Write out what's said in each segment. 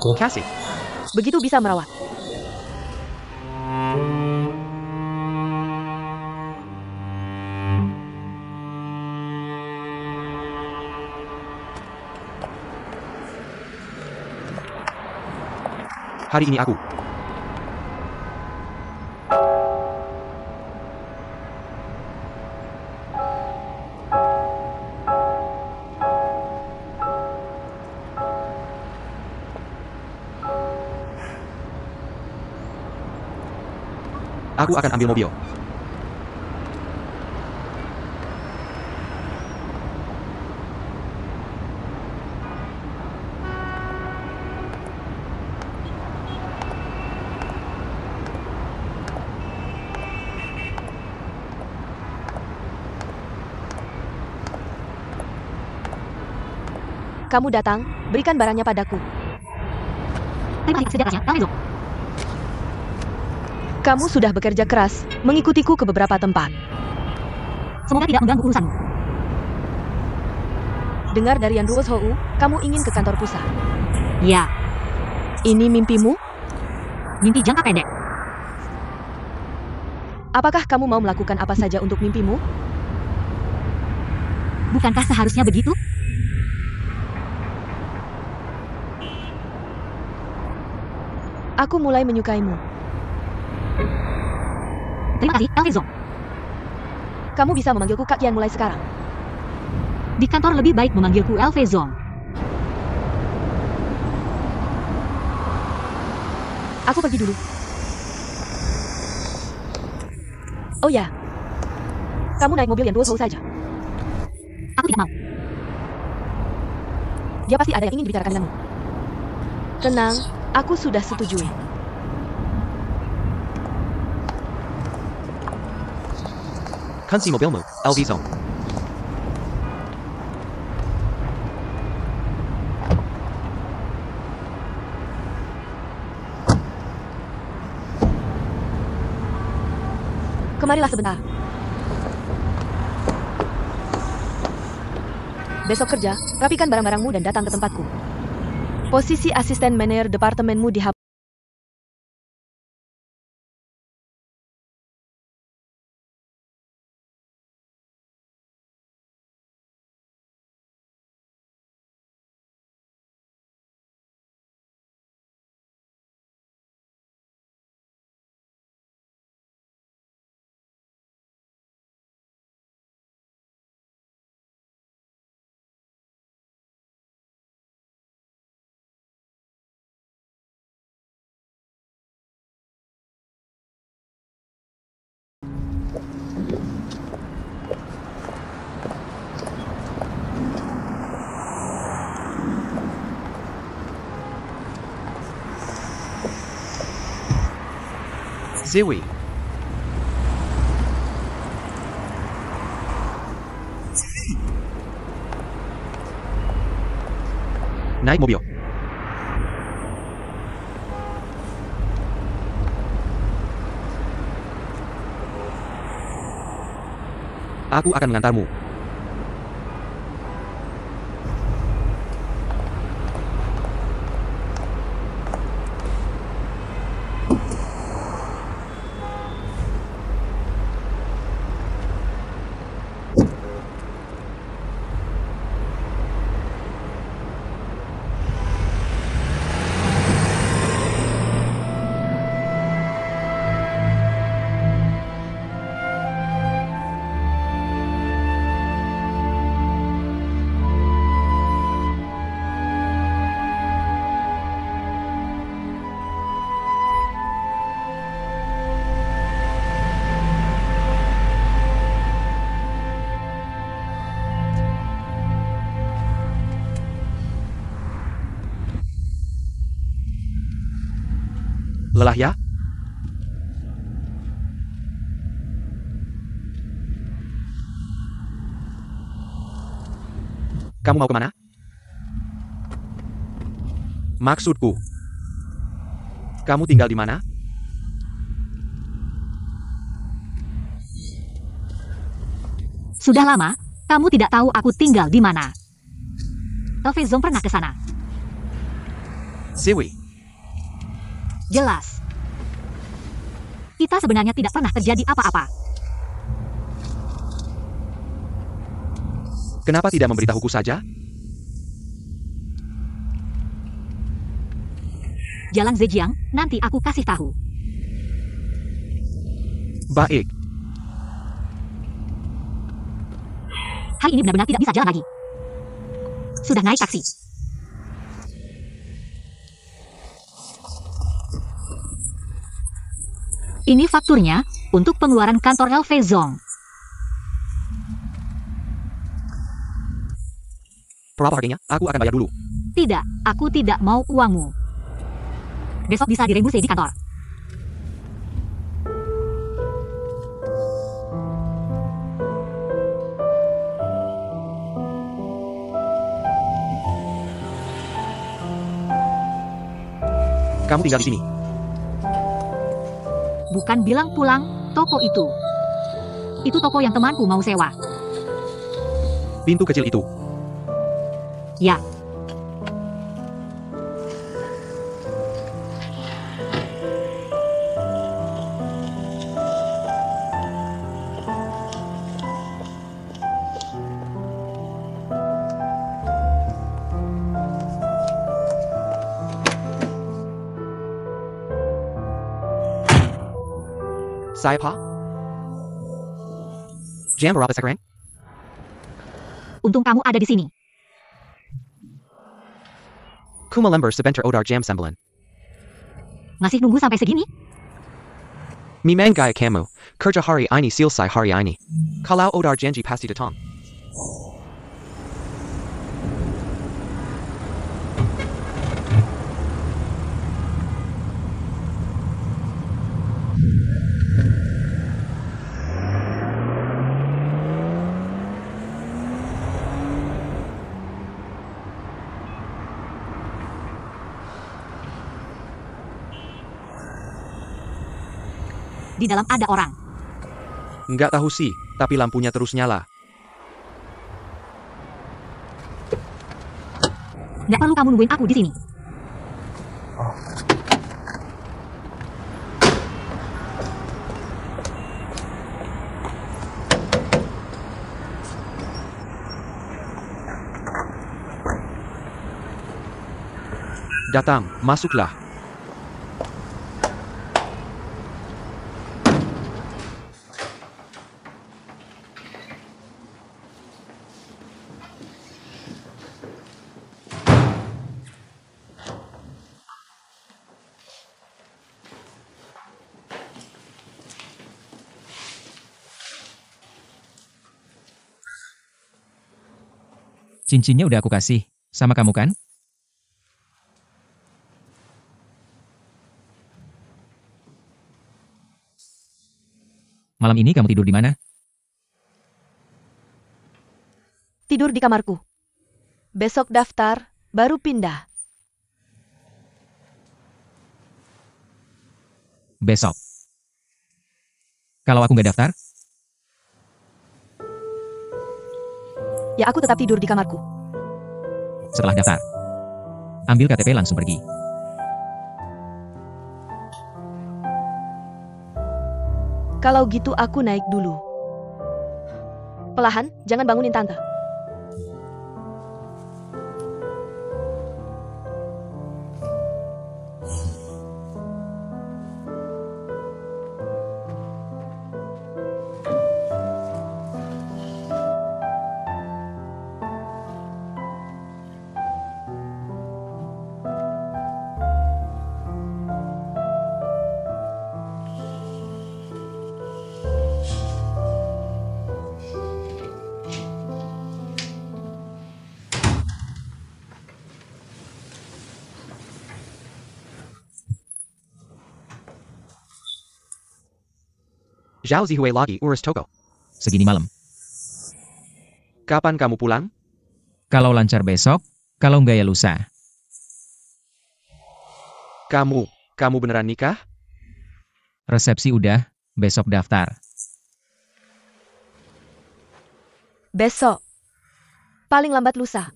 aku. Kasih. Begitu bisa merawat. Hari ini aku. Aku akan ambil mobil. Kamu datang, berikan barangnya padaku. Terima kasih sediakannya, Elviso. Kamu sudah bekerja keras, mengikutiku ke beberapa tempat. Semoga tidak mengganggu urusanmu. Dengar dari Yanruos Hou, kamu ingin ke kantor pusat. Ya, Ini mimpimu? mimpi jangka pendek. Apakah kamu mau melakukan apa saja untuk mimpimu? Bukankah seharusnya begitu? Aku mulai menyukaimu. Terima kasih, Elviso. Kamu bisa memanggilku Kak Kian mulai sekarang. Di kantor lebih baik memanggilku Elviso. Aku pergi dulu. Oh ya. Kamu naik mobil Yanruos Hou saja. Aku tidak mau. Dia pasti ada yang ingin dibicarakan denganmu. Tenang, aku sudah setujui. Kunci mobilmu, Elviso. Kemarilah sebentar. Besok kerja, rapikan barang-barangmu dan datang ke tempatku. Posisi asisten manajer departemenmu di Ziwi. Naik mobil. Aku akan mengantarmu. Lelah ya? Kamu mau kemana? Maksudku, kamu tinggal di mana? Sudah lama, kamu tidak tahu aku tinggal di mana. Elviso pernah ke sana. Siwi. Jelas. Kita sebenarnya tidak pernah terjadi apa-apa. Kenapa tidak memberitahuku saja? Jalan Zhejiang, nanti aku kasih tahu. Baik. Hari ini benar-benar tidak bisa jalan lagi. Sudah naik taksi. Ini fakturnya untuk pengeluaran kantor LV Zong. Berapa harganya? Aku akan bayar dulu. Tidak, aku tidak mau uangmu. Besok bisa dirembuse di kantor. Kamu tinggal di sini. Bukan bilang pulang, toko itu. Itu toko yang temanku mau sewa. Pintu kecil itu. Ya. Siapa? Jam berapa sekarang? Untung kamu ada di sini. Kumalember sebentar odar jam 9. Masih nunggu sampai segini? Memang gaya kamu. Kerja hari ini selesai hari ini. Kalau odar janji pasti datang. Di dalam ada orang. Nggak tahu sih, tapi lampunya terus nyala. Nggak perlu kamu nungguin aku di sini. Datang, masuklah. Cincinnya udah aku kasih. Sama kamu kan? Malam ini kamu tidur di mana? Tidur di kamarku. Besok daftar, baru pindah. Besok. Kalau aku nggak daftar, Ya aku tetap tidur di kamarku. setelah daftar, ambil KTP langsung pergi. Kalau gitu aku naik dulu. Pelahan, jangan bangunin tante. Zhao Zihui lagi urus toko. Segini malam. Kapan kamu pulang? Kalau lancar besok, kalau nggak ya lusa. Kamu beneran nikah? Resepsi udah, besok daftar. Besok. Paling lambat lusa.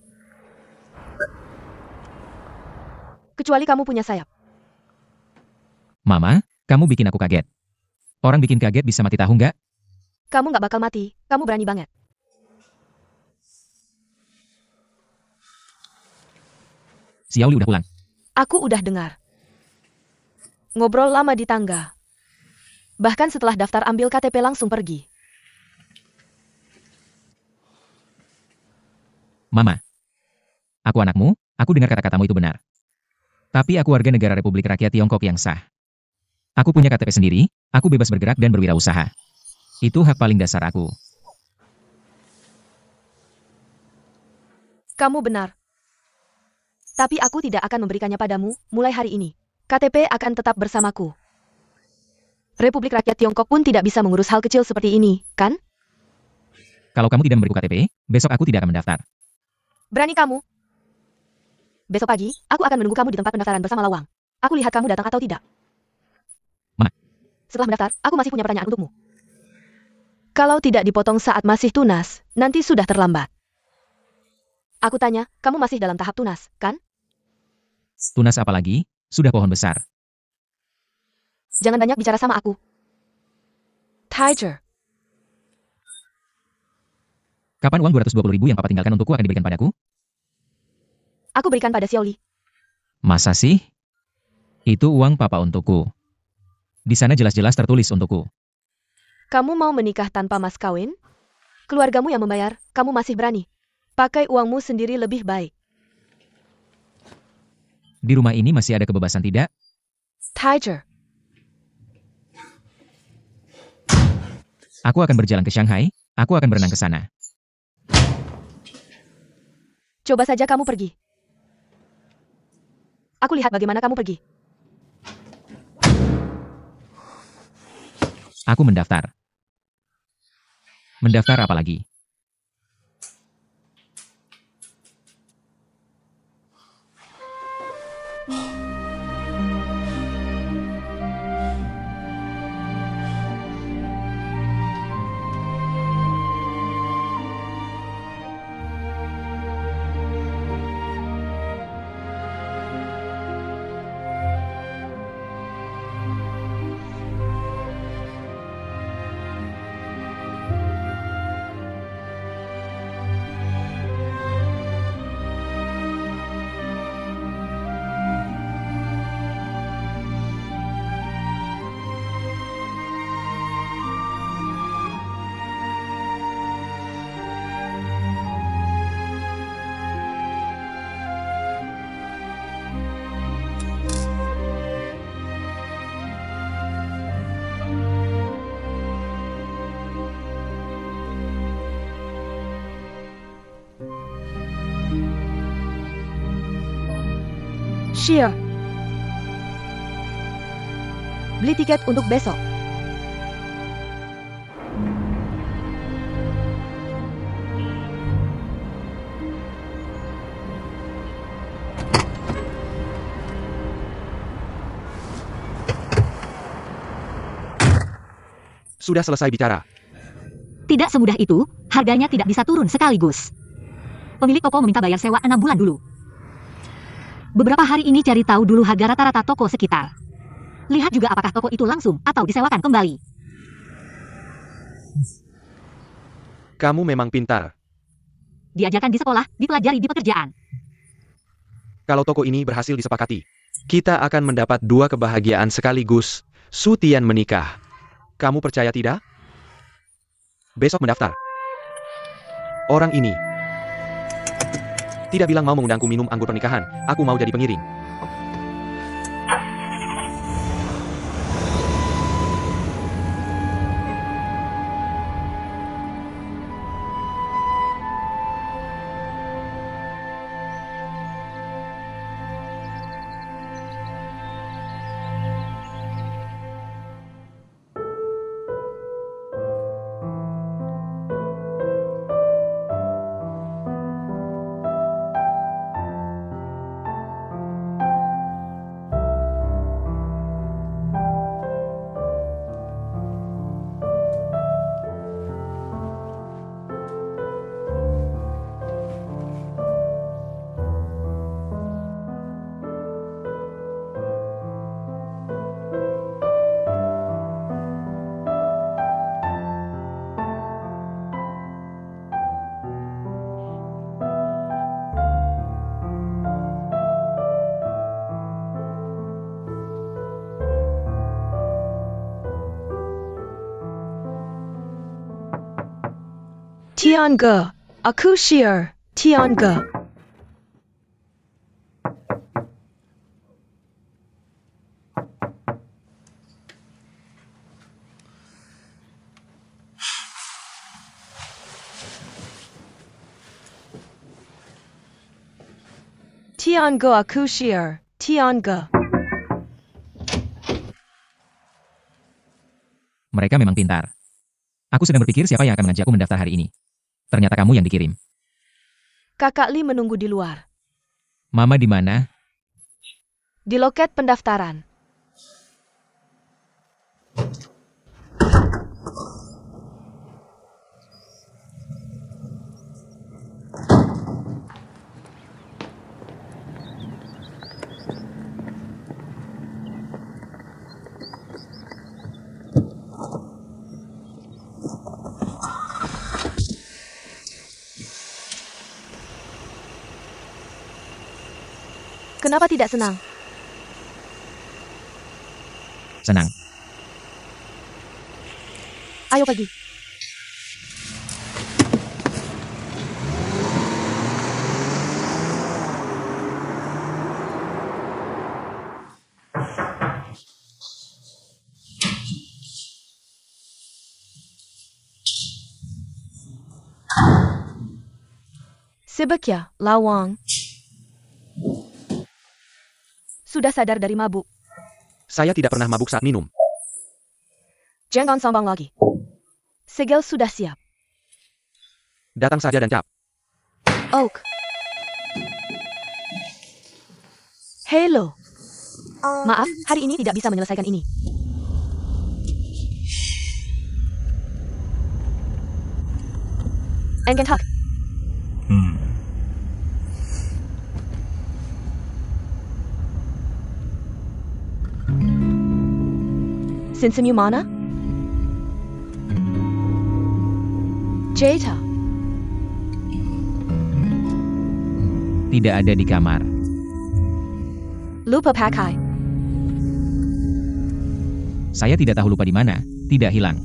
Kecuali kamu punya sayap. Mama, kamu bikin aku kaget. Orang bikin kaget bisa mati tahu nggak? Kamu nggak bakal mati, kamu berani banget. Xiaoli udah pulang. Aku udah dengar. Ngobrol lama di tangga. Bahkan setelah daftar ambil KTP langsung pergi. Mama. Aku anakmu, aku dengar kata-katamu itu benar. Tapi aku warga negara Republik Rakyat Tiongkok yang sah. Aku punya KTP sendiri, aku bebas bergerak dan berwirausaha. Itu hak paling dasar aku. Kamu benar. Tapi aku tidak akan memberikannya padamu, mulai hari ini. KTP akan tetap bersamaku. Republik Rakyat Tiongkok pun tidak bisa mengurus hal kecil seperti ini, kan? Kalau kamu tidak memberiku KTP, besok aku tidak akan mendaftar. Berani kamu? Besok pagi, aku akan menunggu kamu di tempat pendaftaran bersama Lawang. Aku lihat kamu datang atau tidak. Ma. Setelah mendaftar, aku masih punya pertanyaan untukmu. Kalau tidak dipotong saat masih tunas, nanti sudah terlambat. Aku tanya, kamu masih dalam tahap tunas, kan? Tunas apa lagi? Sudah pohon besar. Jangan banyak bicara sama aku. Tiger. Kapan uang 220.000 yang papa tinggalkan untukku akan diberikan padaku? Aku berikan pada Xiaoli. Masa sih? Itu uang papa untukku. Di sana jelas-jelas tertulis untukku. Kamu mau menikah tanpa mas kawin? Keluargamu yang membayar, kamu masih berani. Pakai uangmu sendiri lebih baik. Di rumah ini masih ada kebebasan tidak? Tiger. Aku akan berjalan ke Shanghai, aku akan berenang ke sana. Coba saja kamu pergi. Aku lihat bagaimana kamu pergi. Aku mendaftar. Mendaftar apa lagi? Sheer. Beli tiket untuk besok. Sudah selesai bicara. Tidak semudah itu, harganya tidak bisa turun sekaligus. Pemilik toko meminta bayar sewa 6 bulan dulu. Beberapa hari ini cari tahu dulu harga rata-rata toko sekitar. Lihat juga apakah toko itu langsung atau disewakan kembali. Kamu memang pintar. Diajarkan di sekolah, dipelajari di pekerjaan. Kalau toko ini berhasil disepakati, kita akan mendapat 2 kebahagiaan sekaligus. Su Tian menikah. Kamu percaya tidak? Besok mendaftar. Orang ini tidak bilang mau mengundangku minum anggur pernikahan. Aku mau jadi pengiring. Tiange, aku Sheer, Tiange. Tiange, aku Sheer, Tiange. Mereka memang pintar. Aku sedang berpikir siapa yang akan mengajakku mendaftar hari ini. Ternyata kamu yang dikirim. Kakak Li menunggu di luar. Mama di mana? Di loket pendaftaran. Kenapa tidak senang? Senang. Ayo pergi. Sebekya, Lawang. Sudah sadar dari mabuk. Saya tidak pernah mabuk saat minum. Jangan sombong lagi. Segel sudah siap. Datang saja dan cap. Oak. Hello. Maaf, hari ini tidak bisa menyelesaikan ini. Engen Hak. Sinsemu mana? Jeta. Tidak ada di kamar. Lupa pakai. Saya tidak tahu lupa di mana. Tidak hilang.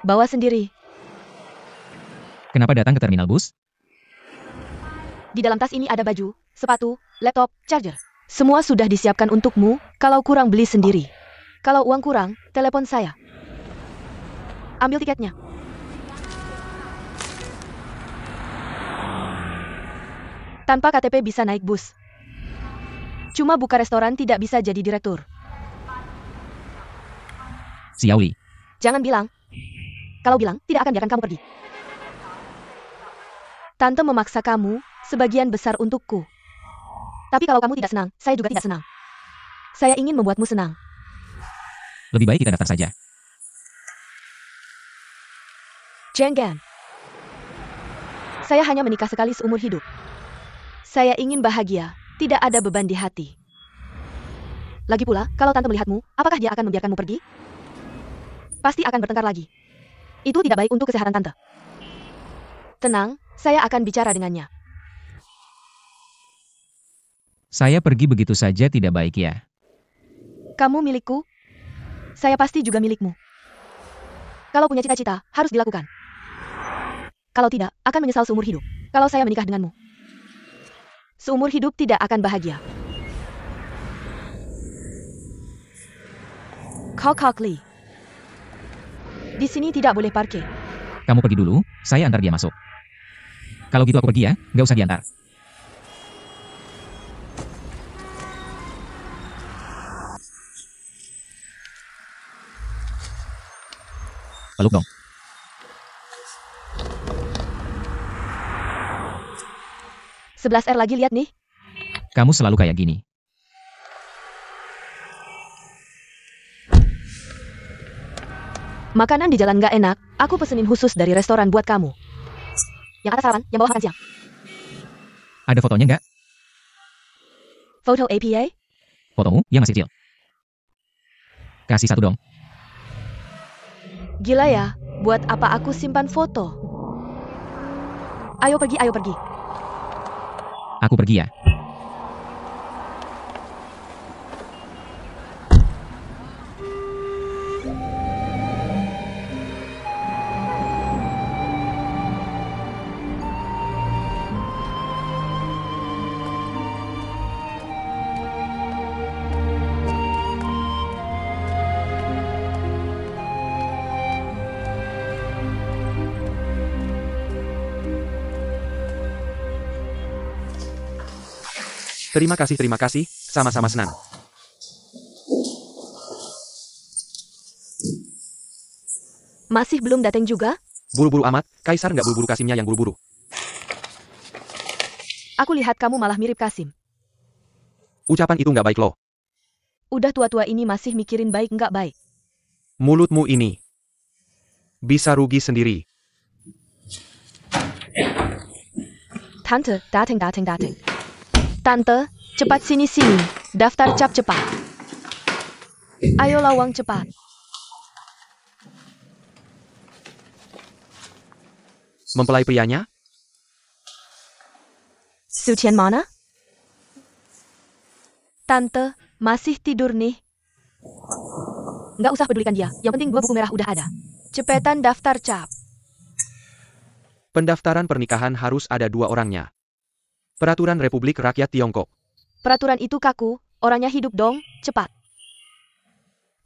Bawa sendiri. Kenapa datang ke terminal bus? Di dalam tas ini ada baju, sepatu, laptop, charger. Semua sudah disiapkan untukmu, kalau kurang beli sendiri. Kalau uang kurang, telepon saya. Ambil tiketnya. Tanpa KTP bisa naik bus. Cuma buka restoran tidak bisa jadi direktur. Xiaoli. Jangan bilang. Kalau bilang, tidak akan biarkan kamu pergi. Tante memaksa kamu, sebagian besar untukku. Tapi kalau kamu tidak senang, saya juga tidak senang. Saya ingin membuatmu senang. Lebih baik kita daftar saja. Jangan. Saya hanya menikah sekali seumur hidup. Saya ingin bahagia, tidak ada beban di hati. Lagi pula, kalau tante melihatmu, apakah dia akan membiarkanmu pergi? Pasti akan bertengkar lagi. Itu tidak baik untuk kesehatan tante. Tenang, saya akan bicara dengannya. Saya pergi begitu saja tidak baik ya. Kamu milikku, saya pasti juga milikmu. Kalau punya cita-cita, harus dilakukan. Kalau tidak, akan menyesal seumur hidup. Kalau saya menikah denganmu, seumur hidup tidak akan bahagia. Kok Li. Di sini tidak boleh parkir. Kamu pergi dulu, saya antar dia masuk. Kalau gitu aku pergi ya, nggak usah diantar. Peluk dong. R lagi lihat nih. Kamu selalu kayak gini. Makanan di jalan gak enak, aku pesenin khusus dari restoran buat kamu. Yang atas sarapan, yang bawah makan siang. Ada fotonya nggak? Foto APA? Fotomu yang masih kecil. Kasih satu dong. Gila ya, buat apa aku simpan foto? Ayo pergi, ayo pergi. Aku pergi ya. Terima kasih, sama-sama senang. Masih belum datang juga? Buru-buru amat, Kaisar nggak buru-buru Kasimnya yang buru-buru. Aku lihat kamu malah mirip Kasim. Ucapan itu nggak baik loh. Udah tua-tua ini masih mikirin baik nggak baik. Mulutmu ini bisa rugi sendiri. Tante, datang. Tante, cepat sini. Daftar cap cepat. Ayo lawang cepat. Mempelai prianya? Sucian mana? Tante, masih tidur nih. Nggak usah pedulikan dia, yang penting 2 buku merah udah ada. Cepetan daftar cap. Pendaftaran pernikahan harus ada 2 orangnya. Peraturan Republik Rakyat Tiongkok. Peraturan itu kaku, orangnya hidup dong, cepat.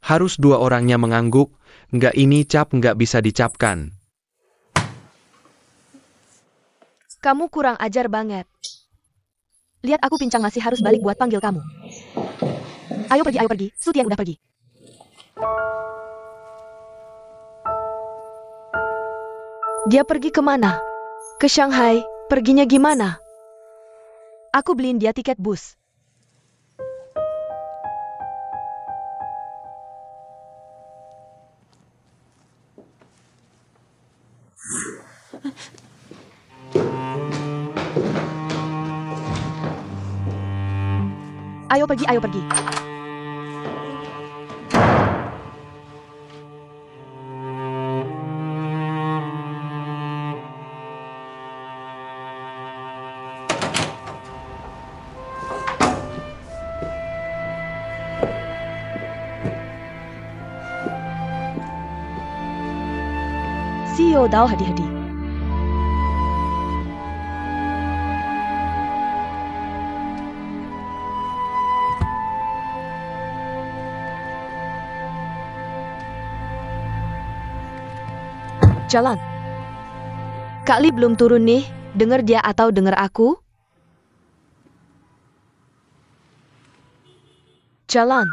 Harus 2 orangnya mengangguk, nggak ini cap nggak bisa dicapkan. Kamu kurang ajar banget. Lihat aku pincang masih harus balik buat panggil kamu. Ayo pergi, Su Tian udah pergi. Dia pergi kemana? Ke Shanghai, perginya gimana? Aku beliin dia tiket bus. Ayo pergi. CEO Dao hadi-hadi. Jalan. Kak Li belum turun nih, denger dia atau denger aku? Jalan.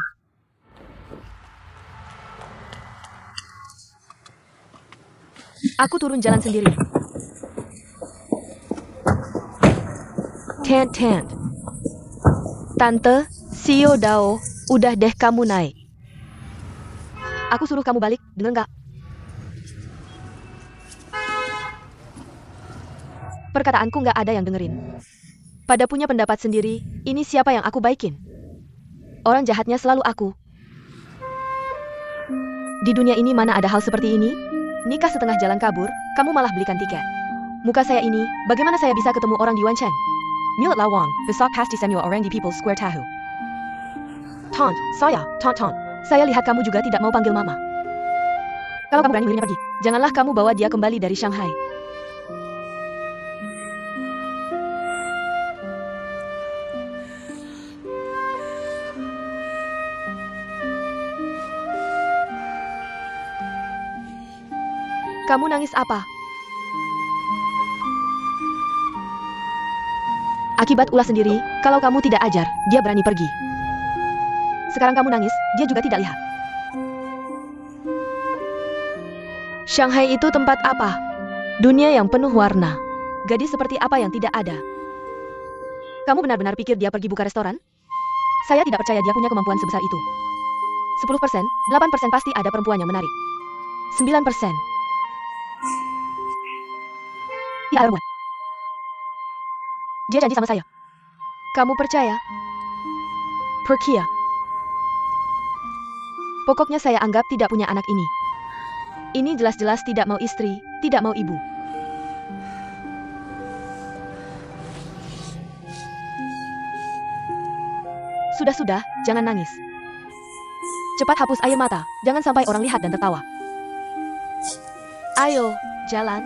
Aku turun jalan sendiri. Tant. Tante, CEO Dao, udah deh kamu naik. Aku suruh kamu balik, denger nggak? Perkataanku nggak ada yang dengerin. Pada punya pendapat sendiri, ini siapa yang aku baikin? Orang jahatnya selalu aku. Di dunia ini mana ada hal seperti ini? Nikah setengah jalan kabur, kamu malah belikan tiket. Muka saya ini, bagaimana saya bisa ketemu orang di Wanchen? Mulut lawang, besok pasti semua orang di People's Square tahu. Tante, saya lihat kamu juga tidak mau panggil mama. Kalau kamu berani nyuruhnya pergi, janganlah kamu bawa dia kembali dari Shanghai. Kamu nangis apa? Akibat ulah sendiri, kalau kamu tidak ajar, dia berani pergi. Sekarang kamu nangis, dia juga tidak lihat. Shanghai itu tempat apa? Dunia yang penuh warna. Gadis seperti apa yang tidak ada? Kamu benar-benar pikir dia pergi buka restoran? Saya tidak percaya dia punya kemampuan sebesar itu. 10%, 8% pasti ada perempuan yang menarik. 9%. Dia perempuan. Dia janji sama saya. Kamu percaya? Perkia. Pokoknya saya anggap tidak punya anak ini. Ini jelas-jelas tidak mau istri, tidak mau ibu. Sudah, jangan nangis. Cepat hapus air mata, jangan sampai orang lihat dan tertawa. Ayo, jalan.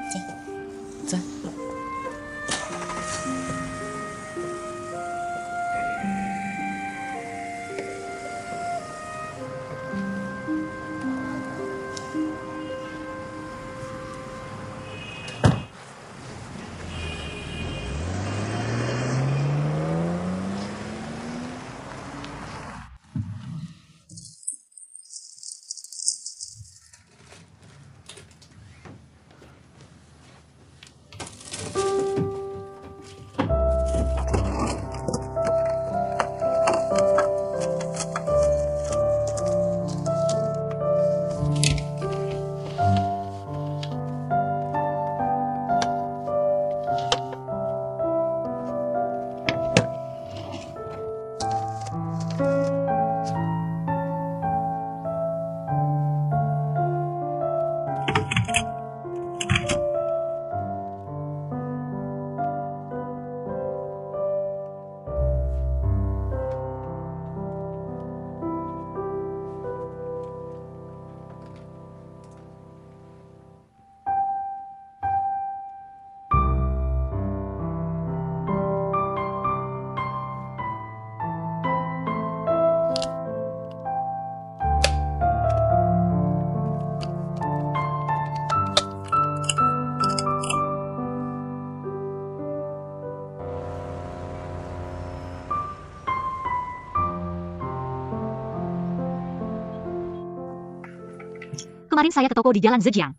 Kemarin saya ke toko di Jalan Zhejiang.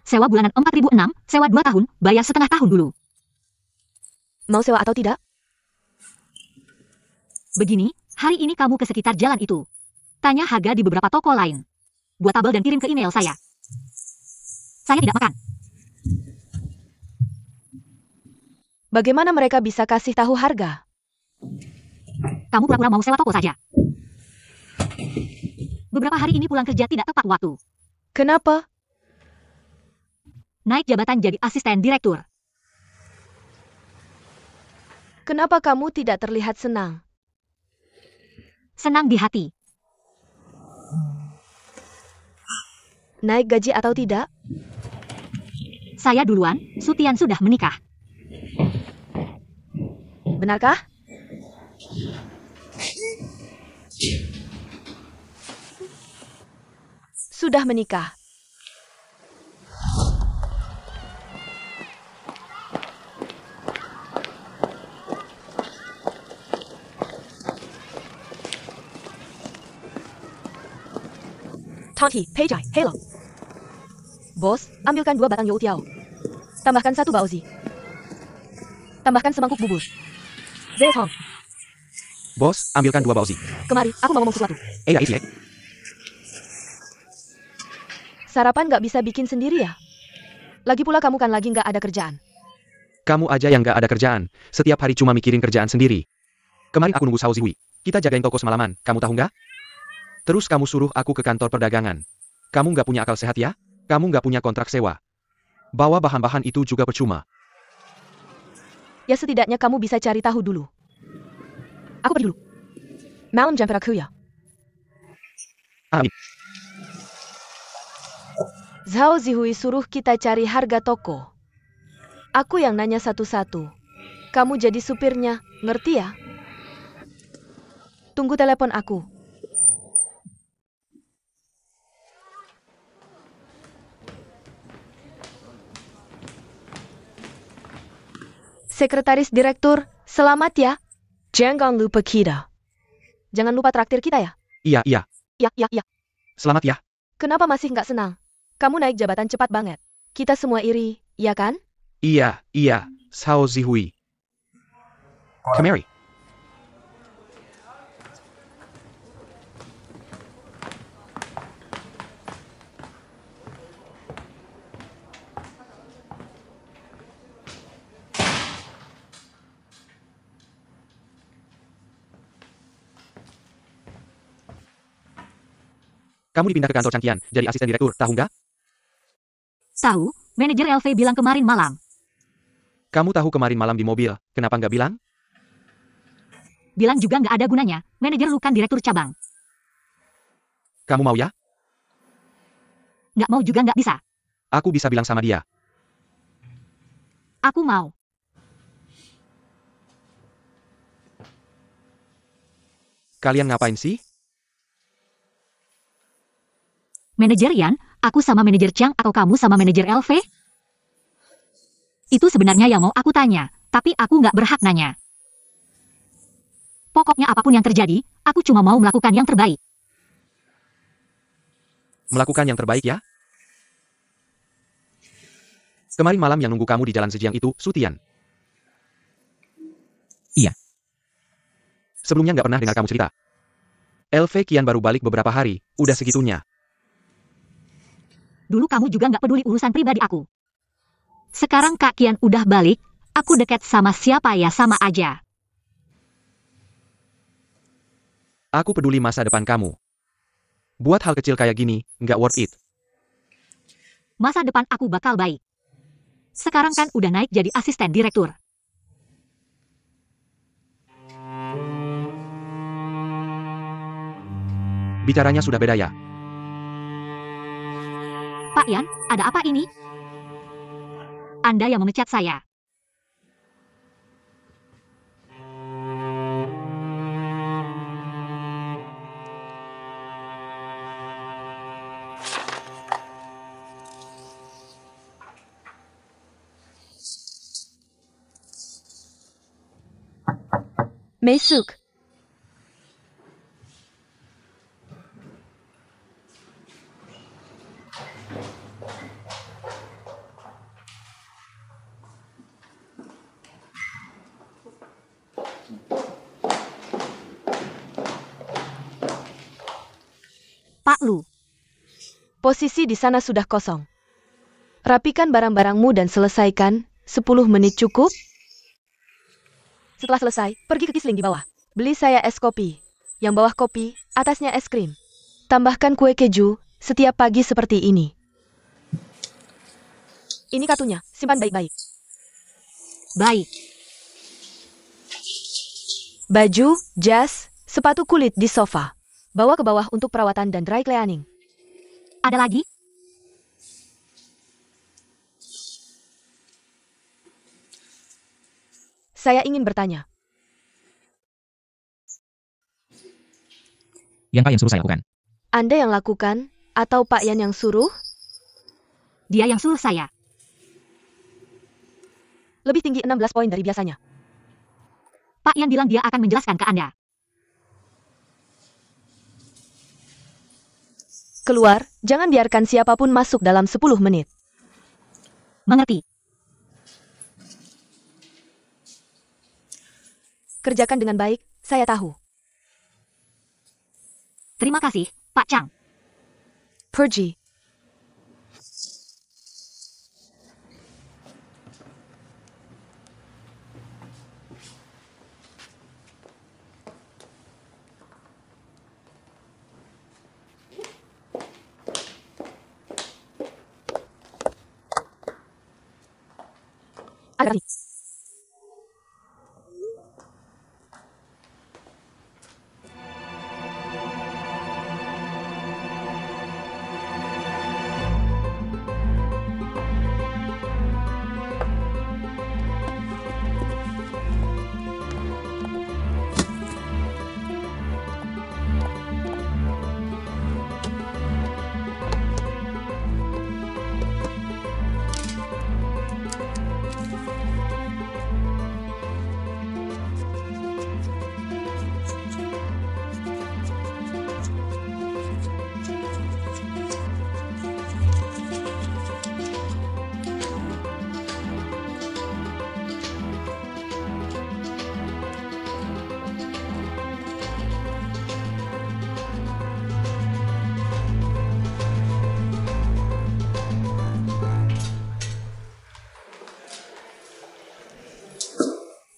Sewa bulanan 4.006, sewa 2 tahun, bayar setengah tahun dulu. Mau sewa atau tidak? Begini, hari ini kamu ke sekitar jalan itu. Tanya harga di beberapa toko lain. Buat tabel dan kirim ke email saya. Saya tidak makan. Bagaimana mereka bisa kasih tahu harga? Kamu pura-pura mau sewa toko saja. Beberapa hari ini pulang kerja tidak tepat waktu. Kenapa? Naik jabatan jadi asisten direktur. Kenapa kamu tidak terlihat senang? Senang di hati. Naik gaji atau tidak? Saya duluan, Sutian sudah menikah. Benarkah? Sudah menikah. Tanti, Peijai, hello. Bos, ambilkan 2 batang youtiao. Tambahkan 1 baozi. Tambahkan semangkuk bubur. Zehong, Bos, ambilkan 2 baozi. kemari, aku mau ngomong sesuatu. Isi. Sarapan nggak bisa bikin sendiri ya? Lagi pula kamu kan lagi nggak ada kerjaan. Kamu aja yang nggak ada kerjaan. Setiap hari cuma mikirin kerjaan sendiri. Kemarin aku nunggu Sao Zihui. Kita jagain toko semalaman. Kamu tahu nggak? Terus kamu suruh aku ke kantor perdagangan. Kamu nggak punya akal sehat ya? Kamu nggak punya kontrak sewa. Bawa bahan-bahan itu juga percuma. Ya setidaknya kamu bisa cari tahu dulu. Aku pergi dulu. Malam jam aku ya. Amin. Zhao Zihui suruh kita cari harga toko. Aku yang nanya satu-satu. Kamu jadi supirnya, ngerti ya? Tunggu telepon aku. Sekretaris Direktur, selamat ya. Jangan lupa kita. Jangan lupa traktir kita ya. Iya. Ya. Selamat ya. Kenapa masih nggak senang? Kamu naik jabatan cepat banget. Kita semua iri, ya kan? Iya. Sao Zihui. Kemari. Kamu dipindah ke kantor Changqian, jadi asisten direktur, tahu nggak? Tahu, manajer LV bilang kemarin malam. Kamu tahu kemarin malam di mobil, kenapa nggak bilang? Bilang juga nggak ada gunanya, manajer lu kan direktur cabang. Kamu mau ya? Nggak mau juga nggak bisa. Aku bisa bilang sama dia. Aku mau. Kalian ngapain sih? Manajer Yan, aku sama manajer Chang atau kamu sama manajer LV? Itu sebenarnya yang mau aku tanya, tapi aku nggak berhak nanya. Pokoknya apapun yang terjadi, aku cuma mau melakukan yang terbaik. Melakukan yang terbaik ya? Kemarin malam yang nunggu kamu di jalan Zhejiang itu, Sutian. Iya. Sebelumnya nggak pernah dengar kamu cerita. LV Kian baru balik beberapa hari, udah segitunya. Dulu kamu juga nggak peduli urusan pribadi aku. Sekarang Kak Kian udah balik, aku dekat sama siapa ya sama aja. Aku peduli masa depan kamu. Buat hal kecil kayak gini, nggak worth it. Masa depan aku bakal baik. Sekarang kan udah naik jadi asisten direktur. Bicaranya sudah beda ya. Pak Yan, ada apa ini? Anda yang memecat saya. Mesuk. Pak Lu, Posisi di sana sudah kosong. Rapikan barang-barangmu dan selesaikan. 10 menit cukup? Setelah selesai, pergi ke Kisling di bawah. Beli saya es kopi. Yang bawah kopi, atasnya es krim. Tambahkan kue keju, setiap pagi seperti ini. Ini kartunya, simpan baik-baik. baik. Baju, jas, sepatu kulit di sofa. Bawa ke bawah untuk perawatan dan dry cleaning. Ada lagi? Saya ingin bertanya. Yang Pak yang suruh saya lakukan. Anda yang lakukan, atau Pak Yan yang suruh? Dia yang suruh saya. Lebih tinggi 16 poin dari biasanya. Pak Yan bilang dia akan menjelaskan ke Anda. Keluar, jangan biarkan siapapun masuk dalam 10 menit. Mengerti? Kerjakan dengan baik, saya tahu. Terima kasih, Pak Chang. Pergi. Ada nih.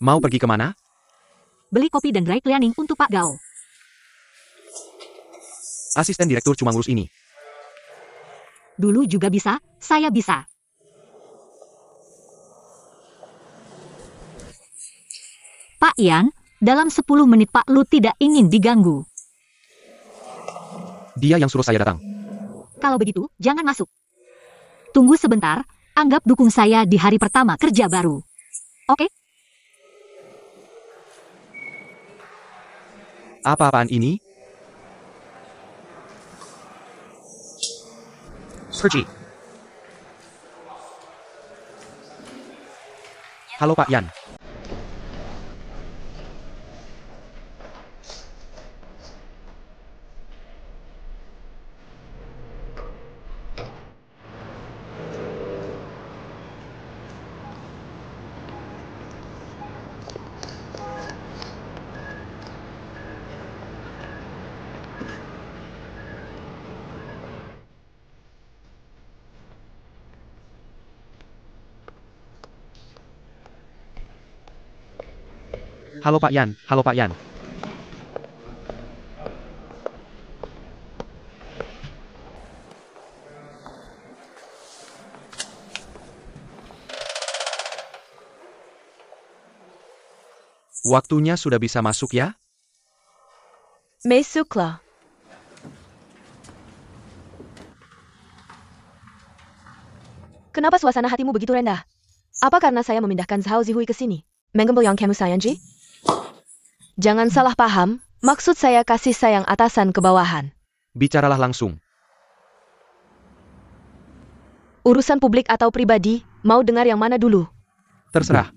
Mau pergi kemana? Beli kopi dan dry cleaning untuk Pak Gao. Asisten direktur cuma ngurus ini. Dulu juga bisa, saya bisa. Pak Ian, dalam 10 menit Pak Lu tidak ingin diganggu. Dia yang suruh saya datang. Kalau begitu, jangan masuk. Tunggu sebentar, anggap dukung saya di hari pertama kerja baru. Oke? Apa-apaan ini? Pergi. Halo Pak Yan. Halo Pak Yan, halo Pak Yan. Waktunya sudah bisa masuk ya? Masuklah. Kenapa suasana hatimu begitu rendah? Apa karena saya memindahkan Zhao Zihui ke sini? Menggembel yang kamu sayangi? Jangan salah paham, maksud saya kasih sayang atasan ke bawahan. Bicaralah langsung. Urusan publik atau pribadi, mau dengar yang mana dulu? Terserah.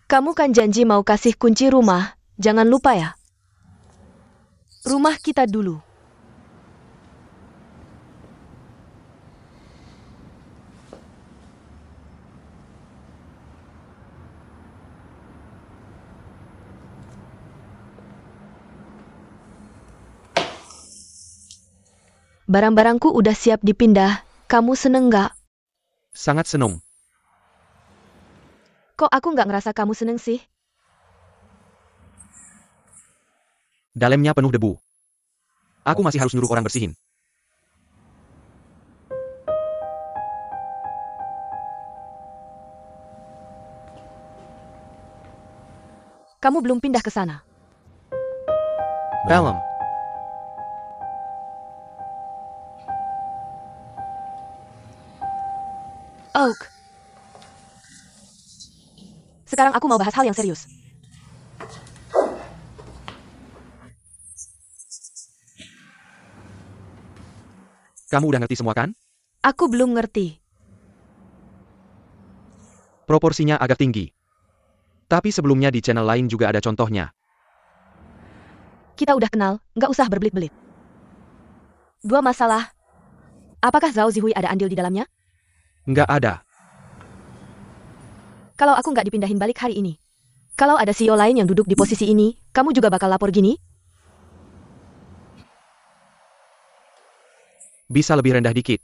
Kamu kan janji mau kasih kunci rumah, jangan lupa ya. Rumah kita dulu. Barang-barangku udah siap dipindah, kamu seneng nggak? Sangat senang. Kok aku nggak ngerasa kamu seneng sih? Dalamnya penuh debu. Aku masih harus nyuruh orang bersihin. Kamu belum pindah ke sana. Dalam. Oak. Sekarang aku mau bahas hal yang serius. Kamu udah ngerti semua kan? Aku belum ngerti. Proporsinya agak tinggi. Tapi sebelumnya di channel lain juga ada contohnya. Kita udah kenal, nggak usah berbelit-belit. 2 masalah. Apakah Zhao Zihui ada andil di dalamnya? Nggak ada. Kalau aku nggak dipindahin balik hari ini. Kalau ada CEO lain yang duduk di posisi ini, kamu juga bakal lapor gini? Bisa lebih rendah dikit.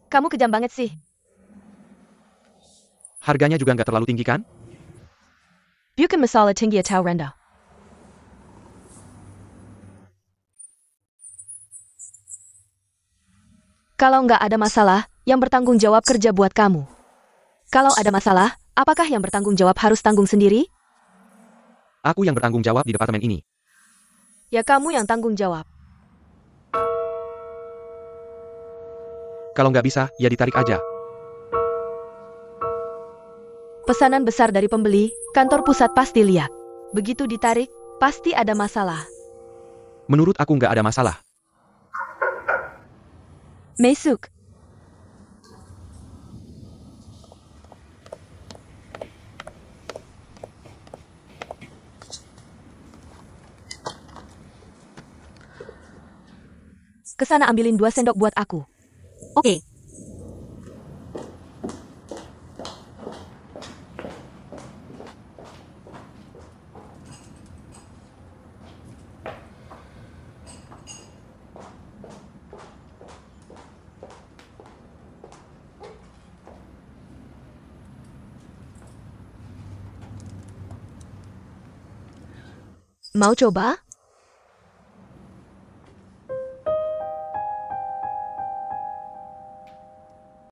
Kamu kejam banget sih. Harganya juga nggak terlalu tinggi kan? Bukan masalah tinggi atau rendah. Kalau nggak ada masalah, yang bertanggung jawab kerja buat kamu. Kalau ada masalah, apakah yang bertanggung jawab harus tanggung sendiri? Aku yang bertanggung jawab di departemen ini. Ya kamu yang tanggung jawab. Kalau nggak bisa, ya ditarik aja. Pesanan besar dari pembeli, kantor pusat pasti lihat. Begitu ditarik, pasti ada masalah. Menurut aku nggak ada masalah. Masuk. Kesana ambilin 2 sendok buat aku. Oke. Mau coba?